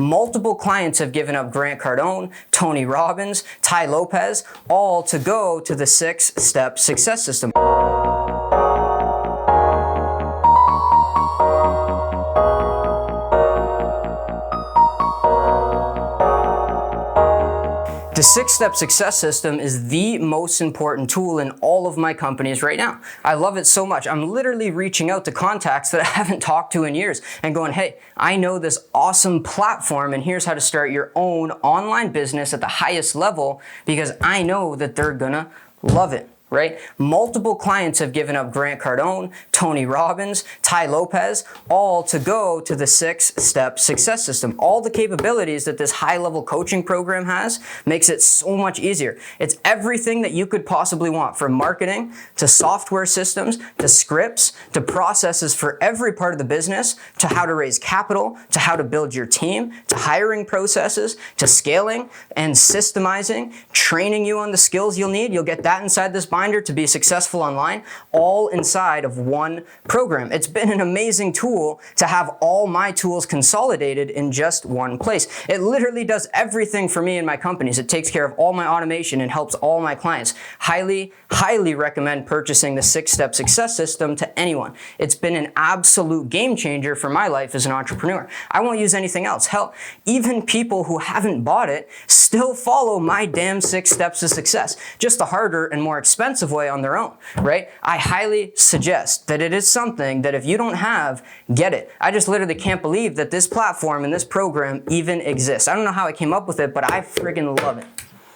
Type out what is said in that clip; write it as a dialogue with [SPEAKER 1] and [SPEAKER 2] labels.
[SPEAKER 1] Multiple clients have given up Grant Cardone, Tony Robbins, Ty Lopez, all to go to the 6-step success system. The 6-step success system is the most important tool in all of my companies right now. I love it so much. I'm literally reaching out to contacts that I haven't talked to in years and going, hey, I know this awesome platform and here's how to start your own online business at the highest level because I know that they're gonna love it. Right? Multiple clients have given up Grant Cardone, Tony Robbins, Ty Lopez, all to go to the 6-step success system. All the capabilities that this high-level coaching program has makes it so much easier. It's everything that you could possibly want, from marketing to software systems to scripts to processes for every part of the business to how to raise capital to how to build your team to hiring processes to scaling and systemizing, training you on the skills you'll need. You'll get that inside this binder to be successful online, all inside of one program. It's been an amazing tool to have all my tools consolidated in just one place. It literally does everything for me and my companies. It takes care of all my automation and helps all my clients. Highly, highly recommend purchasing the 6-step success system to anyone. It's been an absolute game changer for my life as an entrepreneur. I won't use anything else. Hell, even people who haven't bought it still follow my damn 6 steps to success, just the harder and more expensive way on their own, right? I highly suggest that it is something that if you don't have, get it. I just literally can't believe that this platform and this program even exists. I don't know how I came up with it, but I friggin' love it.